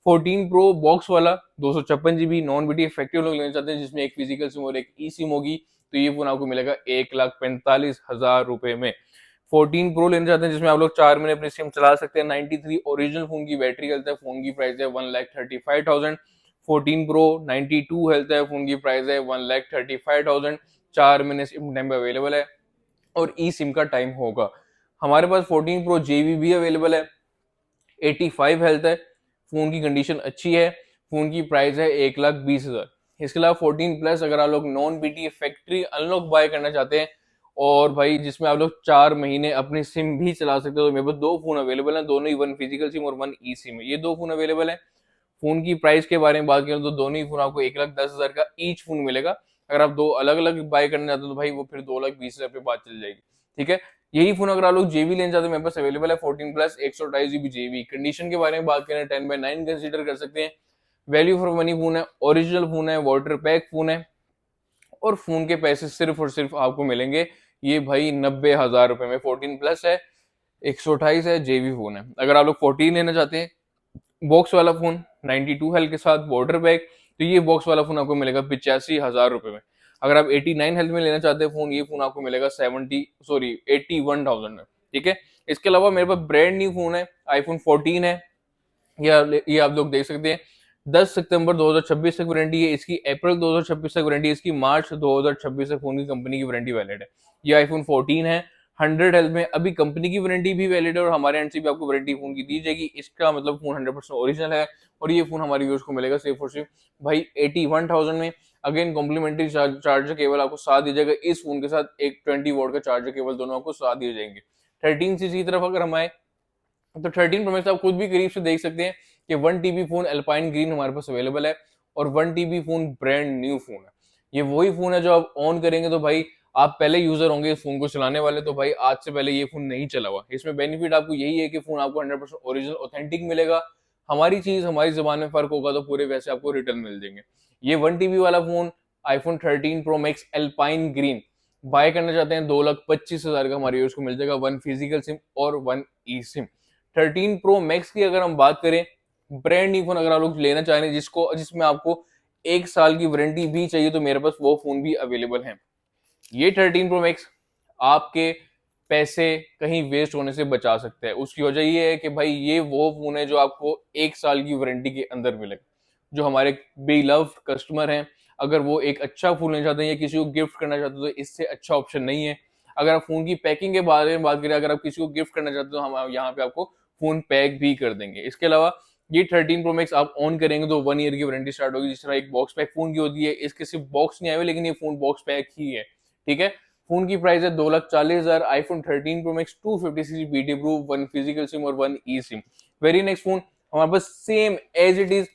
14 प्रो बॉक्स वाला 256 GB नॉन बीटी फैक्ट्री लोग लेना चाहते हैं, जिसमें एक फिजिकल सिम और एक ई सिम होगी, तो ये फोन आपको मिलेगा 1,45,000 रुपए में। 14 प्रो लेना चाहते हैं जिसमें आप लोग 4 महीने अपनी सिम चला सकते हैं। 93 ओरिजिनल फोन की बैटरी हेल्थ है, फोन की प्राइस है 1,35,000। 14 प्रो 92 हेल्थ है, फोन की प्राइस है 1,35,000। 4 महीने सिम टाइम अवेलेबल है और ई सिम का टाइम होगा। हमारे पास 14 प्रो जेबी भी अवेलेबल है, 85 हेल्थ है, फोन की कंडीशन अच्छी है, फोन की प्राइस है 1,20,000। इसके अलावा 14 प्लस अगर आप लोग non BT factory unlock buy करना चाहते हैं और भाई जिसमें आप लोग 4 महीने अपनी सिम भी चला सकते हो, तो मेरे पास 2 फोन अवेलेबल हैं, दोनों ही 1 फिजिकल सिम और 1 ई सिम है। ये 2 फोन अवेलेबल है। फोन की प्राइस के बारे में बात करें तो दोनों ही फोन आपको 1,10,000 का ईच फोन मिलेगा। अगर आप दो अलग अलग बाय करना चाहते हो तो भाई वो फिर 2,20,000 पे बात चल जाएगी। ठीक है, यही फोन अगर आप लोग जेबी लेना चाहते हैं मेरे पास अवेलेबल है 14 प्लस 128 GB जेबी। कंडीशन के बारे में बात करें 10/9 कंसीडर कर सकते हैं। वैल्यू फॉर मनी फोन है, ओरिजिनल फोन है, वाटर पैक फोन है और फोन के पैसे सिर्फ और सिर्फ आपको मिलेंगे ये भाई 90,000 रुपए में। 14 प्लस है, 128 है, जेबी फोन है। अगर आप लोग 14 लेना चाहते हैं बॉक्स वाला फोन 92 हेल्थ के साथ वाटर बैग, तो ये बॉक्स वाला फोन आपको मिलेगा 85,000 रुपए में। अगर आप 89 हेल्थ में लेना चाहते हैं फोन, ये फोन आपको मिलेगा 81,000 में। ठीक है, इसके अलावा मेरे पास ब्रांड न्यू फोन है, आईफोन 14 है, ये आप लोग देख सकते हैं। 10 सितंबर 2026 तक वारंटी है इसकी, अप्रैल 2026 तक वारंटी है इसकी, मार्च 2026 तक फोन की कंपनी की वारंटी वैलिड है। ये आईफोन 14 है, 100 हेल्थ में। अभी कंपनी की वारंटी भी वैलिड है और हमारे एंड से भी आपको वारंटी फोन की दी जाएगी। इसका मतलब फोन 100% ओरिजिनल है और ये फोन हमारे यूज को मिलेगा सिर्फ और सिर्फ भाई 81,000 में। अगेन कॉम्प्लीमेंट्री चार्जर केबल आपको साथ दिया जाएगा इस फोन के साथ, एक 20 वोल्ट का चार्जर केबल दोनों आपको साथ दिए जाएंगे। 13cc की तरफ अगर हम आए तो 13 प्रो मैक्स आप खुद भी करीब से देख सकते हैं कि 1 TB फोन अल्पाइन ग्रीन हमारे पास अवेलेबल है और 1 TB phone brand new phone है। ये वही फोन है जो आप ऑन करेंगे तो भाई आप पहले यूजर होंगे इस फोन को चलाने वाले, तो भाई आज से पहले ये फोन नहीं चला हुआ। इसमें बेनिफिट आपको यही है कि फोन आपको 100% ओरिजिनल ऑथेंटिक मिलेगा। हमारी चीज हमारी जबान में फर्क होगा तो पूरे वैसे आपको रिटर्न मिल जाएंगे। ये 1 TB वाला phone iPhone 13 pro Max Alpine Green buy करना चाहते हैं 2,25,000 का हमारे यूज को मिल जाएगा, 1 फिजिकल सिम और 1 ई सिम। 13 प्रो मैक्स की अगर हम बात करें, ब्रांड न्यू फोन अगर आप लोग लेना चाह रहे हैं जिसमें आपको 1 साल की वारंटी भी चाहिए, तो मेरे पास वो फोन भी अवेलेबल है। ये 13 प्रो मैक्स आपके पैसे कहीं वेस्ट होने से बचा सकते हैं। उसकी वजह ये है कि भाई ये वो फोन है जो आपको 1 साल की वारंटी के अंदर मिलेगा। जो हमारे बेलव कस्टमर हैं, अगर वो एक अच्छा फोन लेना चाहते हैं या किसी को गिफ्ट करना चाहते हैं तो इससे अच्छा ऑप्शन नहीं है। अगर आप फोन की पैकिंग के बारे में बात करें, अगर आप किसी को गिफ्ट करना चाहते हो तो हम यहाँ पे आपको फोन पैक भी कर देंगे। इसके अलावा ये 13 प्रो मैक्स आप ऑन करेंगे तो 1 ईयर की वारंटी स्टार्ट होगी, जिस तरह एक बॉक्स पैक फोन की होती है, इसके सिर्फ बॉक्स नहीं आए हुए, लेकिन ये फोन बॉक्स पैक ही है, ठीक है। फोन की प्राइस है 2,40,000। आईफोन 13 प्रो मैक्स 256 बीटी प्रूफ, 1 फिजिकल सिम और 1 eSIM. Very next phone हमारे पास same as it is,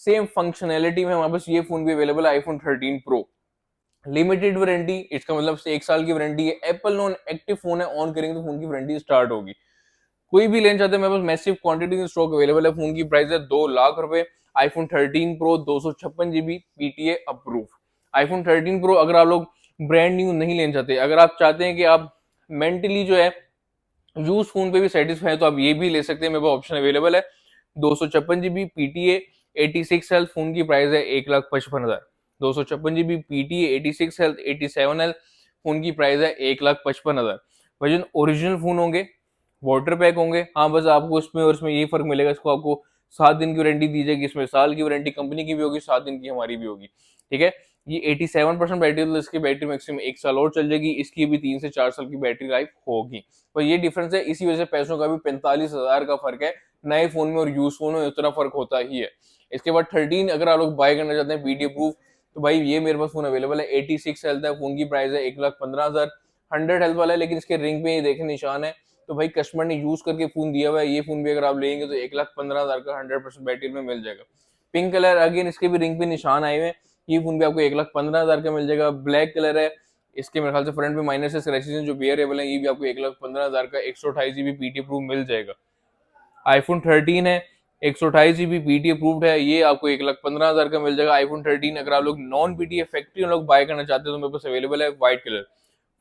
same functionality में हमारे पास ये फोन भी अवेलेबल है, आईफोन 13 प्रो। लिमिटेड वारंटी, इसका मतलब 1 साल की वारंटी है। एप्पल नॉन एक्टिव फोन है, ऑन करेंगे तो फोन की वारंटी स्टार्ट होगी। कोई भी लेना चाहते हैं, मेरे पास मैसिव क्वांटिटी में स्टॉक अवेलेबल है। फोन की प्राइस है 2 लाख रुपए। IPhone 13 pro 256 GB PTA approve. IPhone 13 pro अगर आप लोग ब्रांड न्यू नहीं लेना चाहते, अगर आप चाहते हैं कि आप मेंटली जो है यूज फोन पे भी सेटिस्फाई है, तो आप ये भी ले सकते हैं, मेरे पास ऑप्शन अवेलेबल है। 256 GB पीटीए 86 हेल्थ, फोन की प्राइस है 1,55,000। 256 GB PTA 86 health 87 health, phone की प्राइस है 1,55,000। वर्जन ओरिजिनल फोन होंगे, वाटर पैक होंगे। हाँ, बस आपको इसमें और इसमें ये फर्क मिलेगा, इसको आपको 7 दिन की वारंटी दी जाएगी, इसमें साल की वारंटी कंपनी की भी होगी, 7 दिन की हमारी भी होगी, ठीक है। ये 87% बैटरी, तो इसकी बैटरी मैक्सिमम 1 साल और चल जाएगी, इसकी भी 3 से 4 साल की बैटरी लाइफ होगी। तो ये डिफरेंस है, इसी वजह से पैसों का भी 45,000 का फर्क है, नए फोन में और यूज फोन में उतना फर्क होता ही है। इसके बाद 13 अगर आप लोग बाय करना चाहते हैं बीडी प्रूफ, तो भाई ये मेरे पास फोन अवेलेबल है। 86 हेल्थ है, फोन की प्राइस है 1,15,000। 100 हेल्थ वाला है, लेकिन इसके रिंग पे ये देखे निशान है, तो भाई कस्टमर ने यूज करके फोन दिया हुआ है। ये फोन भी अगर आप लेंगे तो 1,15,000 का 100% बैटरी में मिल जाएगा। पिंक कलर, अगेन इसके भी रिंग पे निशान आए हुए हैं, ये फोन भी आपको 1,15,000 का मिल जाएगा। ब्लैक कलर है, इसके मेरे ख्याल से फ्रंट पे माइनस से स्क्रैचेस जो वेयरेबल है, ये भी आपको 1,15,000 का 128 GB पीटी प्रूफ मिल जाएगा। आईफोन 13 है, 128 GB पीटी अप्रूव्ड है, ये आपको 1,15,000 का मिल जाएगा। आईफोन 13 अगर आप लोग नॉन पीटी फैक्ट्री लोग बाय करना चाहते हैं, तो मेरे पास अवेलेबल है व्हाइट कलर।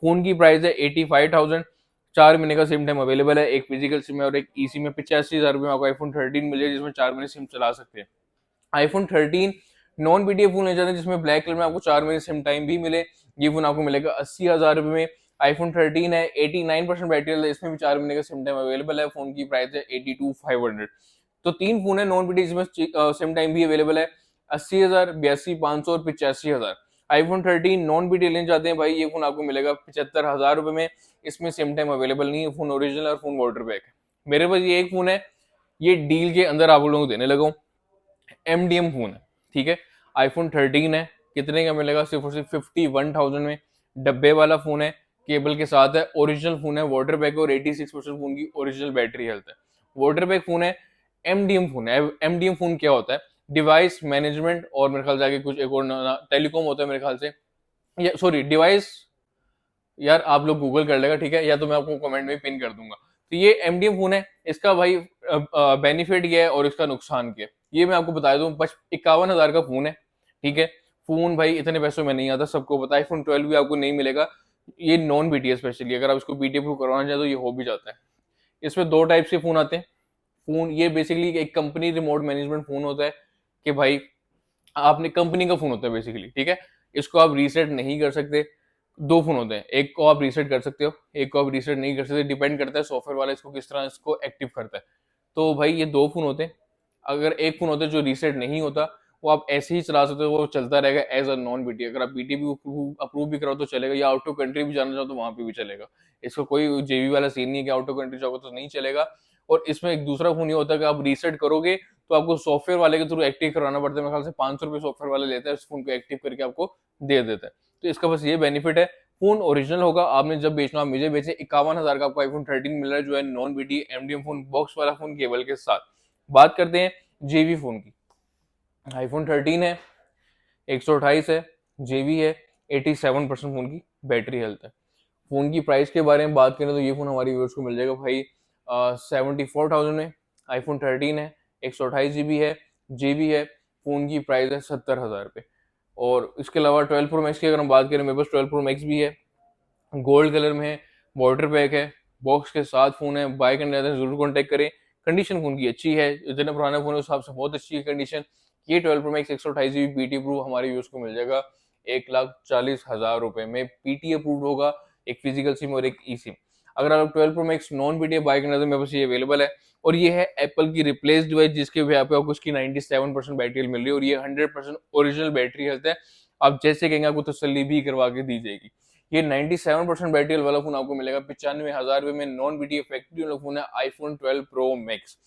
फोन की प्राइस है 85,000। 4 महीने का सिम टाइम अवेलेबल है, एक फिजिकल सिम है और एक ई सिम में। 85,000 रुपये में आपको आईफोन 13 मिल जाएगा, जिसमें 4 महीने सिम चला सकते हैं। आईफोन 13 नॉन पीटीएफ फोन ले जाते हैं, जिसमें ब्लैक कलर में आपको 4 महीने सिम टाइम भी मिले, ये फोन आपको मिलेगा 80,000 रुपये में। आईफोन 13 है, 89% बैटरी है, इसमें भी 4 महीने का सिम टाइम अवेलेबल है, फोन की प्राइस है 82,500। तो 3 फोन है नॉन पीटीएफ, जिसमें सिम टाइम भी अवेलेबल है, 80,000, 82,500 और 85,000। आईफोन 13 नॉन पीटीएफ लेना चाहते हैं भाई, ये फोन आपको मिलेगा 75,000 रुपये में, इसमें सिम टाइम अवेलेबल नहीं है, फोन ओरिजिनल और फोन वाटर पैक है। मेरे पास ये एक फोन है, ये डील के अंदर आप लोगों को देने लगा हूँ। एमडीएम फोन है, ठीक है। आईफोन 13 है, कितने का मिलेगा? सिर्फ और सिर्फ 51,000 में। डब्बे वाला फोन है, केबल के साथ है, ओरिजिनल फोन है, वाटर बैक और 86% फोन की ओरिजिनल बैटरी हेल्थ है। वाटर बैक फोन है, एमडीएम फोन है। एमडीएम फोन क्या होता है? डिवाइस मैनेजमेंट, और मेरे ख्याल से आगे कुछ एक और टेलीकॉम होता है मेरे ख्याल से, या सॉरी डिवाइस, यार आप लोग गूगल कर लेगा, ठीक है, या तो मैं आपको कमेंट में पिन कर दूंगा। तो ये एमडीएम फोन है, इसका भाई बेनिफिट क्या है और इसका नुकसान क्या है, ये मैं आपको बता दूं। 51,000 का फोन है, ठीक है। फोन भाई इतने पैसों में नहीं आता, सबको पता है। आईफोन 12 भी आपको नहीं मिलेगा, ये नॉन बीटीएस स्पेशली, अगर आप इसको बीटीए प्रूफ करवाना चाहें तो ये हो भी जाता है। इसमें 2 टाइप के फोन आते हैं। फोन ये बेसिकली एक कंपनी रिमोट मैनेजमेंट फोन होता है, कि भाई आपने कंपनी का फोन होता है बेसिकली, ठीक है। इसको आप रीसेट नहीं कर सकते। 2 फोन होते हैं, एक को आप रीसेट कर सकते हो, एक को आप रीसेट नहीं कर सकते, डिपेंड करता है सॉफ्टवेयर वाला इसको किस तरह इसको एक्टिव करता है। तो भाई ये 2 फोन होते हैं। अगर एक फोन होता है जो रीसेट नहीं होता, वो आप ऐसे ही चला सकते हो, वो चलता रहेगा एज अ नॉन बीटी। अगर आप बीटी भी अप्रूव भी कराओ तो चलेगा, या आउट ऑफ कंट्री भी जाना चाहो तो वहां पे भी चलेगा। इसको कोई जेबी वाला सीन नहीं है कि आउट ऑफ कंट्री जाओगे तो नहीं चलेगा। और इसमें एक दूसरा फोन ये होता है कि आप रीसेट करोगे तो आपको सॉफ्टवेयर वाले के थ्रू एक्टिव करवाना पड़ता है। मेरे ख्याल से 500 रुपये सॉफ्टवेयर वाले लेता है, इस फोन को एक्टिव करके आपको दे देता है। तो इसका बस ये बेनिफिट है, फोन ओरिजिनल होगा, आपने जब बेचना आप मुझे बेचे। 51,000 का आपको आईफोन 13 मिल रहा है, जो है non BT MDM phone, box वाला फोन केबल के साथ। बात करते हैं जेबी फोन की। आईफोन 13 है, 128 है, जेबी है, 87% फोन की बैटरी हेल्थ है। फोन की प्राइस के बारे में बात करें तो ये फोन हमारी व्यूअर्स को मिल जाएगा भाई 74,000 में। आईफोन 13 है, 128 GB है, जेबी है, फोन की प्राइस है 70,000 रुपये। और इसके अलावा 12 प्रो मैक्स की अगर हम बात करें, मेरे पास 12 प्रो मैक्स भी है, गोल्ड कलर में है, वाटर पैक है, बॉक्स के साथ फोन है। बाय करने जाते हैं जरूर कॉन्टेक्ट करें। कंडीशन फोन की अच्छी है, इतना पुराना फोन है उस हिसाब से बहुत अच्छी है कंडीशन। ये 12 Pro max 128 GB PT proof हमारे यूज को मिल जाएगा 1,40,000 रुपए में। पीटी अप्रूव होगा, एक फिजिकल सिम और एक ई सिम। अगर आप 12 Pro Max non PT buy करना तो मेरे पास ये अवेलेबल है। और ये है एप्पल की रिप्लेस डिवाइस, जिसके यहाँ पे आपको उसकी 97% बैटरी मिल रही है, और ये 100% ओरिजिनल बैटरी हेल्थ है। आप जैसे कहेंगे आपको तसल्ली भी करवा के दी जाएगी। ये 97% बैटरी वाला फोन आपको मिलेगा 95,000 रुपये में। नॉन बीटी फैक्ट्री वाला फोन है iPhone 12 Pro max.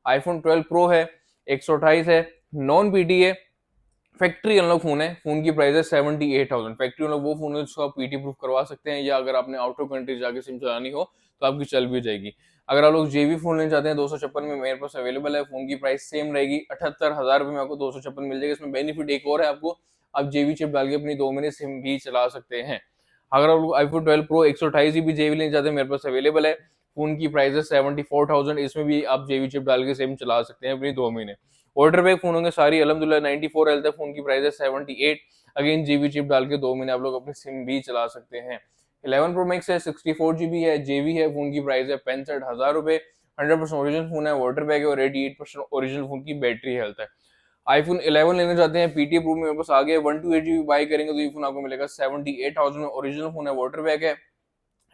IPhone 12 pro है, 128 है, नॉन पीटी है, फैक्ट्री अनलॉक फोन है, फोन की प्राइस है 78,000। फैक्ट्री अनलॉक वो फोन है जिसको आप पीटी प्रूफ करवा सकते हैं, या अगर आपने आउट ऑफ कंट्री जाके सिम चलानी हो तो आपकी चल भी जाएगी। अगर आप लोग जेवी फोन लेना चाहते हैं 256 में, मेरे पास अवेलेबल है। फोन की प्राइस सेम रहेगी, 78,000 रुपए में आपको 256 मिल जाएगा। इसमें बेनिफिट एक और है आपको, आप जेवी चिप डाल के अपनी 2 महीने सिम भी चला सकते हैं। अगर आप लोग आईफोन 12 प्रो 128 GB जेवी लेना चाहते हैं, मेरे पास अवेलेबल है। फोन की प्राइस है 74,000, इसमें भी आप जेवी चिप डाल के सिम चला सकते हैं अपनी 2 महीने। वाटर बैग फोन होंगे सारी अलहमदुलिल्लाह 94 हेल्थ है, फोन की प्राइस है 78, अगेन जीबी चिप डाल के 2 महीने आप लोग अपनी सिम भी चला सकते हैं। 11 प्रो मैक्स है, 64 GB है, जेवी है, फोन की प्राइस है 65,000 रुपए, 100% ओरिजिनल फोन है, वाटर बैग है और 88% ओरिजिनल फोन की बैटरी हेल्थ है। आईफोन 11 लेना चाहते हैं, पीटी प्रूफ में मेरे पास आ गया, 128 GB बाय करेंगे तो ये फोन आपको मिलेगा 78,000 में। ओरिजिनल फोन है, वाटर बैग है,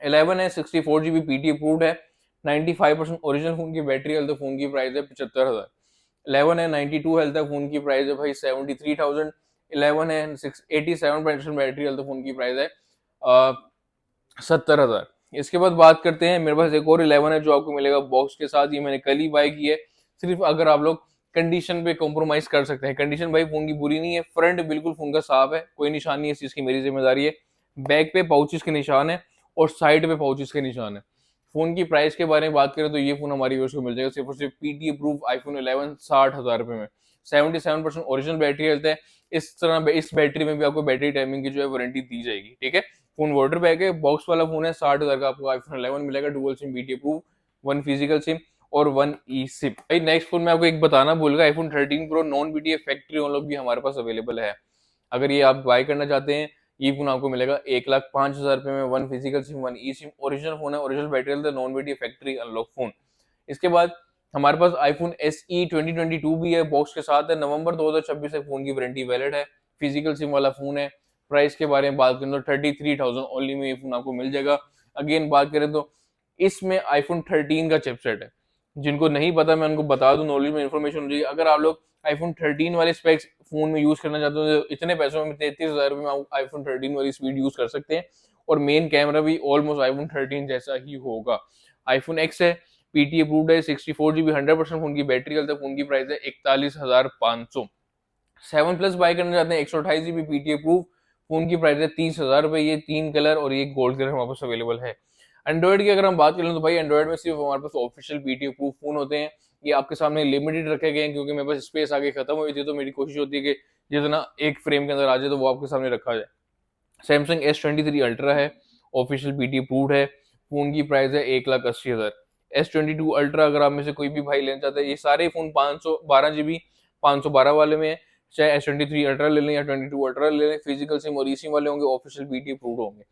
11 है, 64 GB पीटी अप्रूव्ड है, 95% ओरिजिनल फोन की बैटरी हेल्थ है, फोन की प्राइस है 75,000। 11 है, 92 हेल्थ है, फोन की प्राइस है भाई 73,000। 11 है, 87% बैटरी हेल्थ है, फोन की प्राइस है 70,000। इसके बाद बात करते हैं, मेरे पास एक और 11 है जो आपको मिलेगा बॉक्स के साथ, ये मैंने कल ही बाय की है। सिर्फ अगर आप लोग कंडीशन पे कॉम्प्रोमाइज कर सकते हैं, कंडीशन भाई फोन की बुरी नहीं है, फ्रंट बिल्कुल फोन का साफ है, कोई निशान नहीं है, इस चीज की मेरी जिम्मेदारी है। बैक पे पाउचेस के निशान है और साइड पे पाउचेस के निशान है। फोन की प्राइस के बारे में बात करें तो ये फोन हमारी यूज को मिल जाएगा सिर्फ और सिर्फ पीटी अप्रूव आईफोन 11 60,000 रुपए में। 77% ओरिजिनल बैटरी हेल्थ है, इस तरह इस बैटरी में भी आपको बैटरी टाइमिंग की जो है वारंटी दी जाएगी, ठीक है। फोन वाटर बैग है, बॉक्स वाला फोन है, 60,000 का आपको आईफोन 11 मिलेगा, dual SIM BT approve, 1 physical SIM और 1 ई सिम। भाई नेक्स्ट फोन में आपको एक बताना भूल गया, iPhone 13 pro non BT factory unlock भी हमारे पास अवेलेबल है। अगर ये आप बाय करना चाहते हैं, ये फोन आपको मिलेगा 1,05,000 रुपए में, 1 फिजिकल सिम 1 ई सिम, ओरिजिनल फोन है, ओरिजिनल बैटरी हेल्थ है, non BT factory unlock phone. इसके बाद हमारे पास आईफोन SE 2022 भी है, बॉक्स के साथ है, नवंबर 2026 तक फोन की वारंटी वैलिड है, फिजिकल सिम वाला फोन है। प्राइस के बारे में बात करें तो 33,000 ओनली में ये फोन आपको मिल जाएगा। अगेन बात करें तो इसमें आईफोन 13 का चिपसेट है, जिनको नहीं पता मैं उनको बता दूं, नॉलेज में इन्फॉर्मेशन हो जाएगी। अगर आप लोग आईफोन 13 वाले स्पेक्स फोन में यूज करना चाहते हो तो इतने पैसों में 33,000 रुपए में आईफोन 13 वाली स्पीड यूज कर सकते हैं, और मेन कैमरा भी ऑलमोस्ट आईफोन 13 जैसा ही होगा। आईफोन एक्स है, पीटी अप्रूव्ड है, 64 GB 100% फोन की बैटरी हेल्थ है, फोन की प्राइस है 41,500। 7 प्लस बाय करना चाहते हैं, 128 GB पीटी अप्रूव, फोन की प्राइस है 30,000 रुपए। ये 3 कलर और ये गोल्ड कलर हमारे पास अवेलेबल है। एंड्रॉइड की अगर हम बात करें तो भाई एंड्रॉइड में सिर्फ हमारे पास ऑफिशियल पीटी अप्रूव फोन होते हैं, ये आपके सामने लिमिटेड रखे गए हैं क्योंकि मेरे पास स्पेस आगे खत्म हुई थी, तो मेरी कोशिश होती है कि जितना एक फ्रेम के अंदर आ जाए तो वो आपके सामने रखा जाए। सैमसंग S23 अल्ट्रा है, ऑफिशियल पीटी अप्रूव्ड है, फोन की प्राइस है 1,80,000। S22 अल्ट्रा अगर आप में से कोई भी भाई लेना चाहते हैं, ये सारे फोन 512 GB 512 वाले में है, चाहे S23 अल्ट्रा ले लें या 22 अल्ट्रा ले लें, फिजिकल सिम और ई वाले होंगे, ऑफिशियल पीटी अप्रूव्ड होंगे।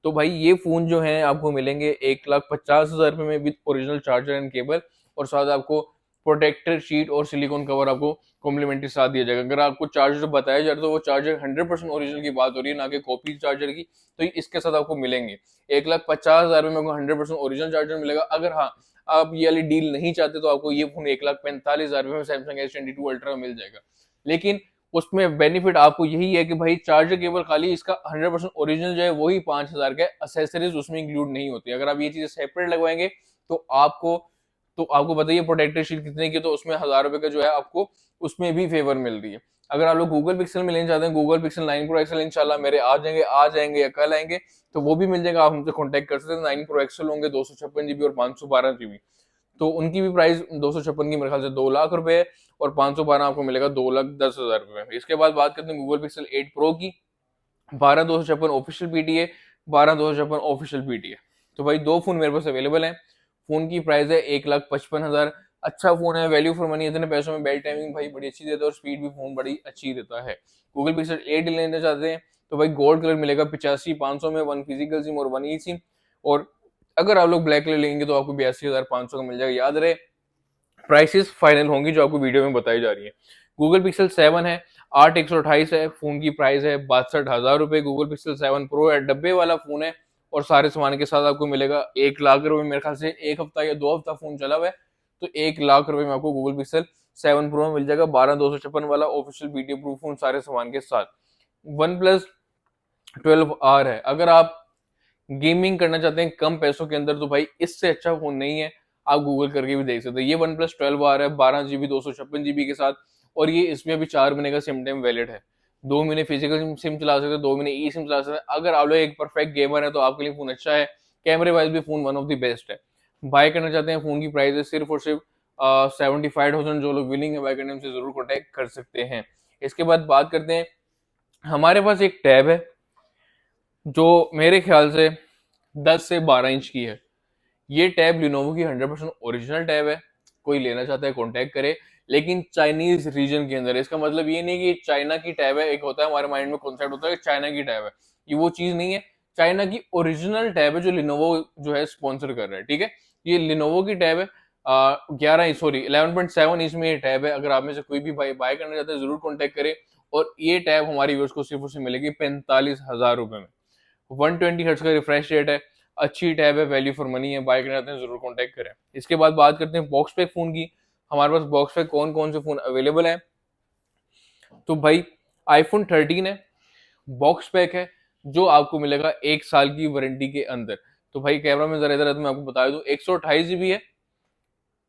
तो भाई ये फोन जो है आपको मिलेंगे 1,50,000 रुपए में, with original charger and cable, और साथ आपको प्रोटेक्टर शीट और सिलिकॉन कवर आपको कॉम्प्लीमेंट्री साथ दिया जाएगा। अगर आपको चार्जर बताया जाए तो वो चार्जर 100% ओरिजिनल की बात हो रही है, ना कि कॉपी चार्जर की, तो इसके साथ आपको मिलेंगे 1,50,000 रुपए में 100% ओरिजिनल चार्जर मिलेगा। अगर हाँ आप ये वाली डील नहीं चाहते तो आपको ये फोन 1,45,000 रुपए में सैमसंग S22 अल्ट्रा मिल जाएगा। लेकिन उसमें बेनिफिट आपको यही है कि भाई चार्जर केबल खाली इसका 100% ओरिजिनल जो है वही 5,000 का, एसेसरीज उसमें इंक्लूड नहीं होती। अगर आप ये चीजें सेपरेट लगवाएंगे तो आपको बताइए प्रोटेक्टर शीट कितने की, तो उसमें 1,000 रुपए का जो है आपको उसमें भी फेवर मिल रही है। अगर आप लोग गूगल पिक्सल में लेना चाहते हैं, गूगल पिक्सल 9 प्रो एक्सल इंशाल्लाह मेरे आ जाएंगे या कल आएंगे, तो वो भी मिल जाएगा, आप हमसे कॉन्टेक्ट कर सकते हैं। 9 प्रो एक्सल होंगे 256 GB और 512 GB, तो उनकी भी प्राइस 256 की मेरे ख्याल से 2 लाख रुपए है, और 512 आपको मिलेगा 2,10,000 रुपए में। इसके बाद बात करते हैं गूगल पिक्सल 8 प्रो की, 12,256 ऑफिशियल पीटी है, 12,256 ऑफिशियल पीटी है। तो भाई दो फोन मेरे पास अवेलेबल है, फोन की प्राइस है 1,55,000। अच्छा फोन है, वैल्यू फॉर मनी, इतने पैसों में बैटरी टाइमिंग भाई बड़ी अच्छी देता है और स्पीड भी फोन बड़ी अच्छी देता है। गूगल पिक्सल 8 लेना चाहते हैं तो भाई गोल्ड कलर मिलेगा 85,500 में, 1 फिजिकल सिम और 1 ई सिम, और अगर आप लोग ब्लैक कलर लेंगे तो आपको 82,500 का मिल जाएगा। याद रहे प्राइसेस फाइनल होंगी जो आपको वीडियो में बताई जा रही है। गूगल पिक्सल 7 है, 8,128 है, फोन की प्राइस है 62,000 रुपए। गूगल पिक्सल 7 प्रो है, डब्बे वाला फोन है, और सारे सामान के साथ आपको मिलेगा 1 लाख रुपए। मेरे ख्याल से 1 हफ्ता या 2 हफ्ता फोन चला हुआ है, तो 1 लाख रुपए में आपको गूगल पिक्सल 7 प्रो में मिल जाएगा, 12,256 वाला ऑफिशियल वीडियो प्रूफ फोन सारे सामान के साथ। वन प्लस 12R है, अगर आप गेमिंग करना चाहते हैं कम पैसों के अंदर तो भाई इससे अच्छा फोन नहीं है। आप गूगल करके भी देख सकते हो। ये वन प्लस 12 आ रहा है 12 GB 256 GB के साथ, और ये इसमें अभी 4 महीने का सिम टाइम वैलिड है। 2 महीने फिजिकल सिम चला सकते हैं, 2 महीने ई सिम चला सकते हैं। अगर आप लोग एक परफेक्ट गेमर है तो आपके लिए फोन अच्छा है। कैमरे वाइज भी phone one of the best है। बाय करना चाहते हैं, फोन की प्राइस है सिर्फ और सिर्फ 75,000। जो लोग विलिंग है बाय करने से जरूर कॉन्टेक्ट कर सकते हैं। इसके बाद बात करते हैं, हमारे पास एक टैब है जो मेरे ख्याल से 10 से 12 इंच की है। ये टैब लिनोवो की 100% ओरिजिनल टैब है। कोई लेना चाहता है कॉन्टैक्ट करे, लेकिन चाइनीज रीजन के अंदर। इसका मतलब ये नहीं कि चाइना की टैब है। एक होता है हमारे माइंड में कॉन्सेप्ट होता है कि चाइना की टैब है, ये वो चीज नहीं है। चाइना की ओरिजिनल टैब है जो लिनोवो जो है स्पॉन्सर कर रहा है, ठीक है। ये लिनोवो की टैब है, 11.7 इंच में ये टैब है। अगर आप में से कोई भी बाय करना चाहता है जरूर कॉन्टेक्ट करे। और ये टैब हमारे व्यूअर्स को सिर्फ उसे मिलेगी 45,000 रुपए में। 120 हर्ट्ज का रिफ्रेश रेट है, अच्छी टैब है, वैल्यू फॉर मनी है। बाय करना चाहते हैं जरूर कॉन्टेक्ट करें। इसके बाद बात करते हैं बॉक्स पैक फोन की। हमारे पास बॉक्स पैक कौन कौन से फोन अवेलेबल है, तो भाई आईफोन 13 है, बॉक्स पैक है, जो आपको मिलेगा 1 साल की वारंटी के अंदर। तो भाई कैमरा में जरा इधर है तो मैं आपको बता दूं, 128 GB है,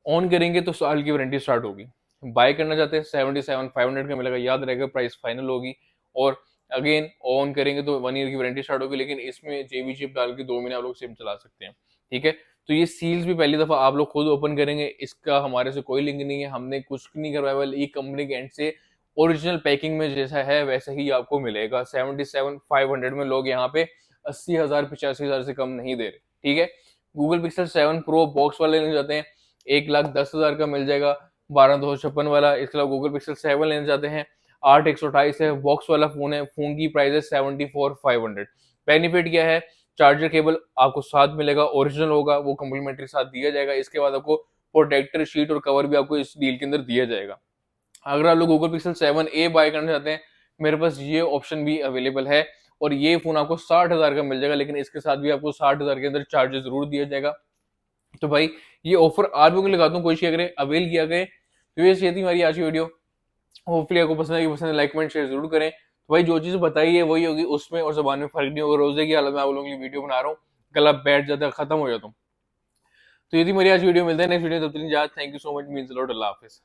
ऑन करेंगे तो साल की वारंटी स्टार्ट होगी। बाय करना चाहते हैं 77,500 का मिलेगा, याद रहेगा प्राइस फाइनल होगी। और अगेन ऑन करेंगे तो 1 ईयर की वारंटी स्टार्ट होगी, लेकिन इसमें जेबी चिप डाल के 2 महीने आप लोग सिम चला सकते हैं, ठीक है। तो ये सील्स भी पहली दफा आप लोग खुद ओपन करेंगे, इसका हमारे से कोई लिंक नहीं है, हमने कुछ नहीं करवाया। ये कंपनी के एंड से ओरिजिनल पैकिंग में जैसा है वैसा ही आपको मिलेगा। 77,500 में लोग यहाँ पे 80,000 85,000 से कम नहीं दे रहे, ठीक है। गूगल पिक्सल 7 प्रो बॉक्स वाले लेने जाते हैं 1,10,000 का मिल जाएगा, 12,256 वाला। इसके अलावा गूगल पिक्सल 7 लेना चाहते हैं 8,128 है, बॉक्स वाला फोन है। फोन की प्राइस है 74,500। बेनिफिट क्या है, चार्जर केबल आपको साथ मिलेगा, ओरिजिनल होगा, वो कम्प्लीमेंट्री साथ दिया जाएगा। इसके बाद आपको प्रोटेक्टर शीट और कवर भी आपको इस डील के अंदर दिया जाएगा। अगर आप लोग गूगल पिक्सल 7a बाय करना चाहते हैं, मेरे पास ये ऑप्शन भी अवेलेबल है, और ये फोन आपको 60,000 का मिल जाएगा, लेकिन इसके साथ भी आपको 60,000 के अंदर चार्जर जरूर दिया जाएगा। तो भाई ये ऑफर आप लोगों को लगाता हूँ, कोशिश करें अवेल किया गए। तो ये थी हमारी आज की वीडियो। होपफुली आपको पसंद आई, पसंद लाइक कमेंट शेयर जरूर करें। तो भाई जो चीज़ बताई है वही होगी, उसमें और जबान में फर्क नहीं होगा। रोजे की हालत में आप लोगों के लिए वीडियो बना रहा हूँ, कल आप बैठ जाता खत्म हो जाता हूँ। तो ये थी मेरी आज वीडियो, मिलते हैं नेक्स्ट वीडियो, तब तक thank you so much, means a lot. अल्लाह हाफिज़।